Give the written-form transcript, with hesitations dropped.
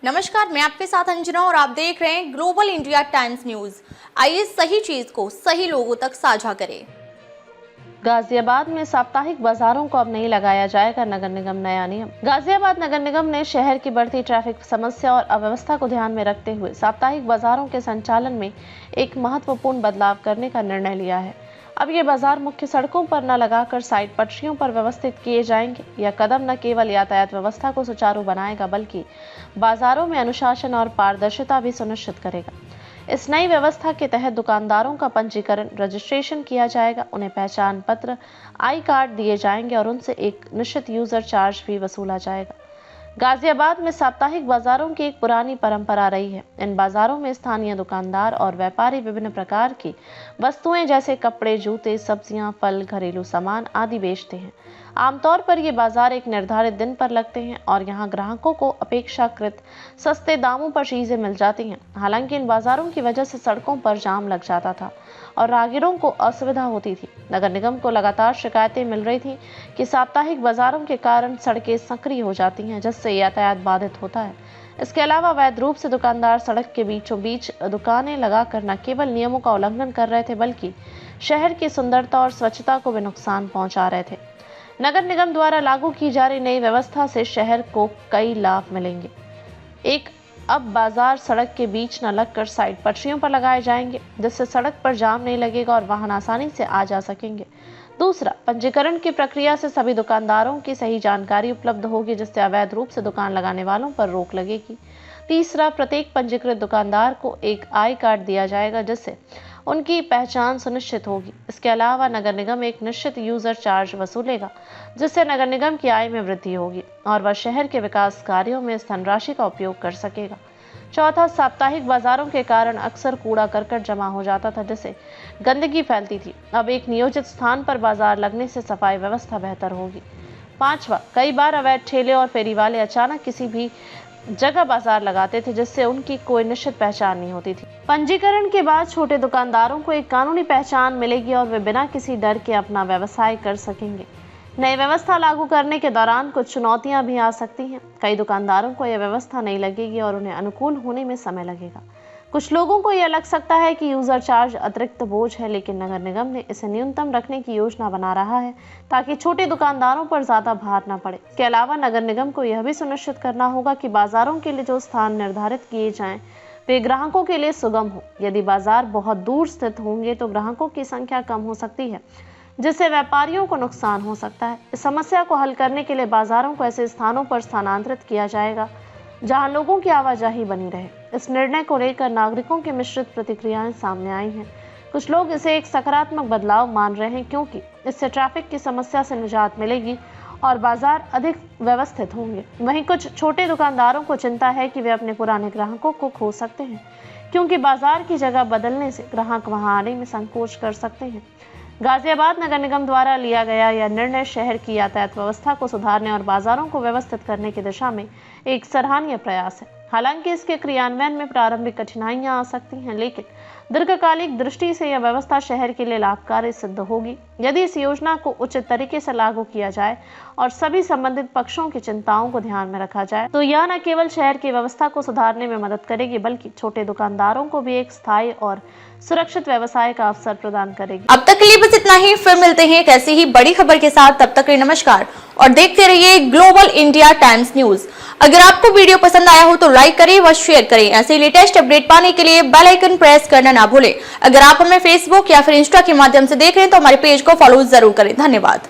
नमस्कार, मैं आपके साथ अंजना और आप देख रहे हैं ग्लोबल इंडिया टाइम्स न्यूज। आइए सही चीज को सही लोगों तक साझा करें। गाजियाबाद में साप्ताहिक बाजारों को अब नहीं लगाया जाएगा नगर निगम नया नियम। गाजियाबाद नगर निगम ने शहर की बढ़ती ट्रैफिक समस्या और अव्यवस्था को ध्यान में रखते हुए साप्ताहिक बाजारों के संचालन में एक महत्वपूर्ण बदलाव करने का निर्णय लिया है। अब ये बाजार मुख्य सड़कों पर न लगाकर साइड पटरियों पर व्यवस्थित किए जाएंगे। यह कदम न केवल यातायात व्यवस्था को सुचारू बनाएगा बल्कि बाजारों में अनुशासन और पारदर्शिता भी सुनिश्चित करेगा। इस नई व्यवस्था के तहत दुकानदारों का पंजीकरण, रजिस्ट्रेशन किया जाएगा, उन्हें पहचान पत्र, आई कार्ड दिए जाएंगे और उनसे एक निश्चित यूजर चार्ज भी वसूला जाएगा। गाजियाबाद में साप्ताहिक बाजारों की एक पुरानी परंपरा रही है। इन बाजारों में स्थानीय दुकानदार और व्यापारी विभिन्न प्रकार की वस्तुएं जैसे कपड़े, जूते, सब्जियां, फल, घरेलू सामान आदि बेचते हैं। आमतौर पर ये बाजार एक निर्धारित दिन पर लगते हैं और यहाँ ग्राहकों को अपेक्षाकृत सस्ते दामों पर चीजें मिल जाती हैं। हालांकि इन बाजारों की वजह से सड़कों पर जाम लग जाता था और राहगीरों को असुविधा होती थी। नगर निगम को लगातार शिकायतें मिल रही थी कि साप्ताहिक बाजारों के कारण सड़कें संकरी हो जाती हैं, जिससे यातायात बाधित होता है। इसके अलावा अवैध रूप से दुकानदार सड़क के बीचों बीच दुकानें लगाकर न केवल नियमों का उल्लंघन कर रहे थे बल्कि शहर की सुंदरता और स्वच्छता को भी नुकसान पहुंचा रहे थे। नगर निगम द्वारा लागू की जा रही नई व्यवस्था से शहर को कई लाभ मिलेंगे। एक, अब बाजार सड़क के बीच न लगकर साइड पटरियों पर लगाए जाएंगे, जिससे सड़क पर जाम नहीं लगेगा और वाहन आसानी से आ जा सकेंगे। दूसरा, पंजीकरण की प्रक्रिया से सभी दुकानदारों की सही जानकारी उपलब्ध होगी, जिससे अवैध रूप से दुकान लगाने वालों पर रोक लगेगी। तीसरा, प्रत्येक पंजीकृत दुकानदार को एक आई कार्ड दिया जाएगा, जिससे उनकी पहचान सुनिश्चित होगी। इसके अलावा नगर निगम एक निश्चित यूजर चार्ज वसूलेगा, जिससे नगर निगम की आय में वृद्धि होगी और वह शहर के विकास कार्यों में इस धनराशि का उपयोग कर सकेगा। चौथा, साप्ताहिक बाजारों के कारण अक्सर कूड़ा करकट जमा हो जाता था, जिससे गंदगी फैलती थी। अब एक नियोजित स्थान पर बाजार लगने से सफाई व्यवस्था बेहतर होगी। पांचवा, कई बार अवैध ठेले और फेरी वाले अचानक किसी भी जगह बाजार लगाते थे, जिससे उनकी कोई निश्चित पहचान नहीं होती थी। पंजीकरण के बाद छोटे दुकानदारों को एक कानूनी पहचान मिलेगी और वे बिना किसी डर के अपना व्यवसाय कर सकेंगे। नई व्यवस्था लागू करने के दौरान कुछ चुनौतियां भी आ सकती हैं। कई दुकानदारों को यह व्यवस्था नहीं लगेगी और उन्हें अनुकूल होने में समय लगेगा। कुछ लोगों को यह लग सकता है कि यूजर चार्ज अतिरिक्त बोझ है, लेकिन नगर निगम ने इसे न्यूनतम रखने की योजना बना रहा है ताकि छोटे दुकानदारों पर ज्यादा भार न पड़े। इसके अलावा नगर निगम को यह भी सुनिश्चित करना होगा कि बाजारों के लिए जो स्थान निर्धारित किए जाएं वे ग्राहकों के लिए सुगम हो। यदि बाजार बहुत दूर स्थित होंगे तो ग्राहकों की संख्या कम हो सकती है, जिससे व्यापारियों को नुकसान हो सकता है। इस समस्या को हल करने के लिए बाजारों को ऐसे स्थानों पर स्थानांतरित किया जाएगा जहां लोगों की आवाजाही बनी रहे। इस निर्णय को लेकर नागरिकों की मिश्रित प्रतिक्रियाएं सामने आई हैं। कुछ लोग इसे एक सकारात्मक बदलाव मान रहे हैं क्योंकि इससे ट्रैफिक की समस्या से निजात मिलेगी और बाजार अधिक व्यवस्थित होंगे। वहीं कुछ छोटे दुकानदारों को चिंता है कि वे अपने पुराने ग्राहकों को खो सकते हैं, क्योंकि बाजार की जगह बदलने से ग्राहक वहां आने में संकोच कर सकते हैं। गाजियाबाद नगर निगम द्वारा लिया गया यह निर्णय शहर की यातायात व्यवस्था को सुधारने और बाजारों को व्यवस्थित करने की दिशा में एक सराहनीय प्रयास है। हालांकि इसके क्रियान्वयन में प्रारंभिक कठिनाइयां आ सकती हैं, लेकिन दीर्घकालिक दृष्टि से यह व्यवस्था शहर के लिए लाभकारी सिद्ध होगी। यदि इस योजना को उचित तरीके से लागू किया जाए और सभी संबंधित पक्षों की चिंताओं को ध्यान में रखा जाए तो यह न केवल शहर की व्यवस्था को सुधारने में मदद करेगी बल्कि छोटे दुकानदारों को भी एक स्थायी और सुरक्षित व्यवसाय का अवसर प्रदान करेगी। अब तक के लिए बस इतना ही। फिर मिलते हैं एक ऐसी ही बड़ी खबर के साथ। तब तक के लिए नमस्कार और देखते रहिए ग्लोबल इंडिया टाइम्स न्यूज। अगर आपको वीडियो पसंद आया हो तो लाइक करें व शेयर करें। ऐसे लेटेस्ट अपडेट पाने के लिए बेल आइकन प्रेस करना ना भूलें। अगर आप हमें फेसबुक या फिर इंस्टा के माध्यम से देख रहे हैं तो हमारे पेज को फॉलो जरूर करें। धन्यवाद।